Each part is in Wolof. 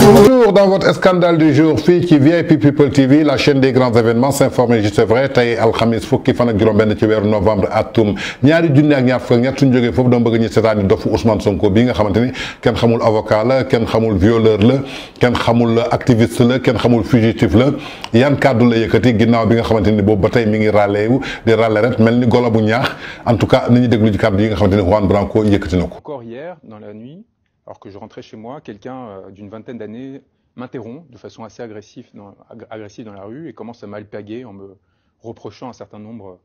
Toujours dans votre scandale du jour fii ci VIP People TV la chaîne des grands événements s'informer juste vrai tey alxamis fukki fan ak juróom-benn ci weeru novembre atum ñaari junni ak ñaar fukk ak ñett suñu jógee foofu dama bëgg ñu seetaani dofu Ousmane Sonko bi nga xamante ni kenn xamul avocat la kenn xamul violeur la kenn xamul activiste la kenn xamul fugitif la yan kàddu la yëkkati ginnaaw bi nga xamante ni boobu ba tey mi ngi ràlleewu di ràlle ret mel ni golo bu ñaax en tout cas nañu déglu ci kàddu yi nga xamante ni Juan Branco yëkkati na ko. Encore hier dans la nuit, alors que je rentrais chez moi, quelqu'un d'une vingtaine d'années m'interrompt de façon assez agressive dans la rue et commence à m'alpaguer en me reprochant un certain nombre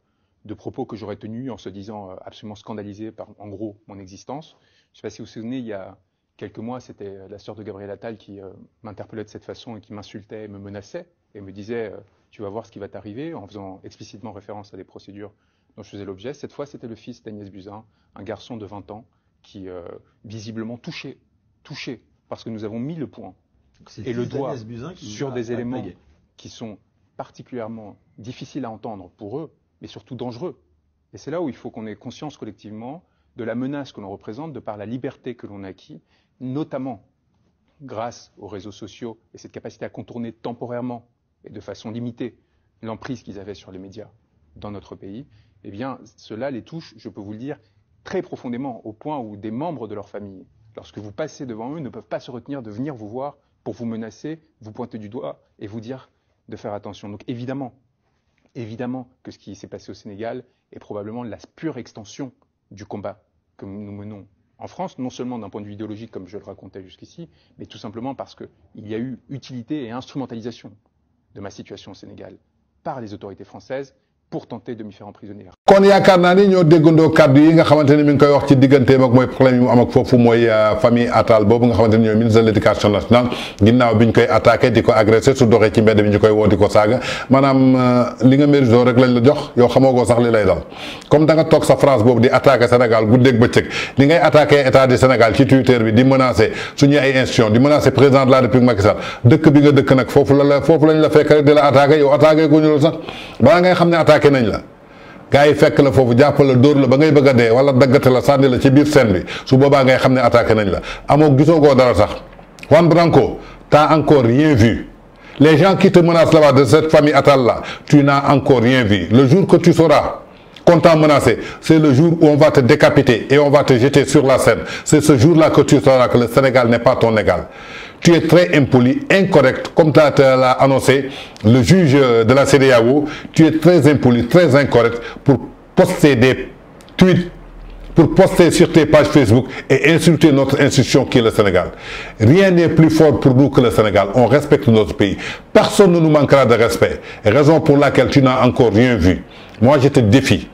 de propos que j'aurais tenus en se disant absolument scandalisé par, en gros, mon existence. Je ne sais pas si vous vous souvenez, il y a quelques mois, c'était la sœur de Gabriel Attal qui m'interpellait de cette façon et qui m'insultait et me menaçait et me disait tu vas voir ce qui va t'arriver, en faisant explicitement référence à des procédures dont je faisais l'objet. Cette fois, c'était le fils d'Agnès Buzyn, un garçon de 20 ans qui visiblement touché, parce que nous avons mis le point et le doigt sur des éléments qui sont particulièrement difficiles à entendre pour eux, mais surtout dangereux. Et c'est là où il faut qu'on ait conscience collectivement de la menace que l'on représente de par la liberté que l'on a acquis, notamment grâce aux réseaux sociaux et cette capacité à contourner temporairement et de façon limitée l'emprise qu'ils avaient sur les médias dans notre pays. Eh bien, cela les touche, je peux vous le dire, très profondément, au point où des membres de leur famille, lorsque vous passez devant eux, ne peuvent pas se retenir de venir vous voir pour vous menacer, vous pointer du doigt et vous dire de faire attention. Donc évidemment que ce qui s'est passé au Sénégal est probablement la pure extension du combat que nous menons en France, non seulement d'un point de vue idéologique, comme je le racontais jusqu'ici, mais tout simplement parce qu'il y a eu utilité et instrumentalisation de ma situation au Sénégal par les autorités françaises pour tenter de m'y faire emprisonner. kon yaakaar naa ni ñoo déggandoo kàddu yi nga xamante ni mi ngi koy wax ci digganteem ak mooy problème yi mu am ak foofu mooy famille Attal boobu nga xamante ni ñooy ministre de l'éducation nationale ginnaaw bi ñu koy attaqué di ko agressé su doxee ci mbedd bi ñu koy woo di ko saaga maanaam li nga mérito rek lañ la jox yow xamagoo sax li lay dal comme da nga toog sa phrase boobu di attaqué Sénégal guddeeg bëccëg li ngay attaqué état du Sénégal ci Twitter bi di menacé suñu ay institutions di menacé président de la République Macky Sall dëkk bi nga dëkk nag foofu lañ la fekk rek di la attaqué yow attaqué ko ñu la sax balaa ngay xam ne attaqué nañ la gaa yi fekk la foofu jàppal la dóor la ba ngay bëgg a dee wala daggate la sànni la ci biir scène bi su boobaa ngay xam ne attaqué nañ la amoo gisoo dara sax Juan Branco t'as encore rien vu les gens qui te menacent là-bas de cette famille Attal là tu n'as encore rien vu le jour que tu sauras qu'on t'a menacé c'est le jour où on va te décapiter et on va te jeter sur la scène c'est ce jour-là que tu sauras que le Sénégal n'est pas ton égal. Tu es très impoli, incorrect, comme tu l'as annoncé le juge de la CEDEAO. Tu es très impoli, très incorrect pour poster des tweets, pour poster sur tes pages Facebook et insulter notre institution qui est le Sénégal. Rien n'est plus fort pour nous que le Sénégal. On respecte notre pays. Personne ne nous manquera de respect. Raison pour laquelle tu n'as encore rien vu. Moi, je te défie,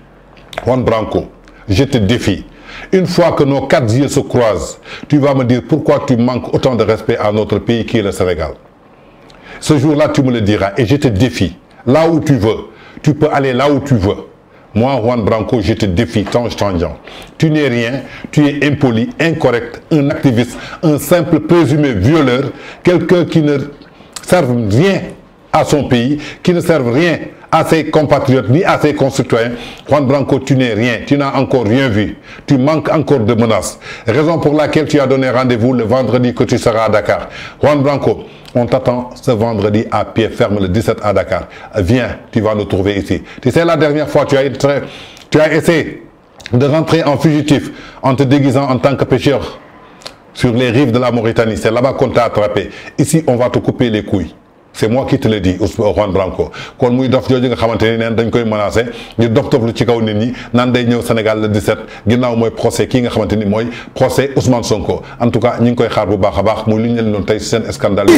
Juan Branco, je te défie. Une fois que nos quatre yeux se croisent, tu vas me dire pourquoi tu manques autant de respect à notre pays qui est le Sénégal. Ce jour-là, tu me le diras et je te défie. Là où tu veux, tu peux aller là où tu veux. Moi, Juan Branco, je te défie, Tange Tangian. Tu n'es rien, tu es impoli, incorrect, un activiste, un simple présumé violeur, quelqu'un qui ne serve rien à son pays, qui ne serve rien à ses compatriotes ni à ses concitoyens. Juan Branco, tu n'es rien, tu n'as encore rien vu, tu manques encore de menaces. Raison pour laquelle tu as donné rendez-vous le vendredi que tu seras à Dakar. Juan Branco, on t'attend ce vendredi à pied ferme le 17 à Dakar. Viens, tu vas nous trouver ici. Tu sais, la dernière fois, tu as essayé de rentrer en fugitif en te déguisant en tant que pêcheur sur les rives de la Mauritanie. C'est là-bas qu'on t'a attrapé. Ici, on va te couper les couilles. C'est moi qui te le dis, Juan Branco. Kon muy dof jooju nga xamante ni neen dañ koy menacé ñu dof lu ci kaw nit ñi naan day ñëw Sénégal le 17 ginnaaw mooy procès kii nga xamante ni mooy procès Ousmane Sonko. En tout cas ñu ngi koy xaar bu baax a baax muy li ñu leen doon tey seen scandale.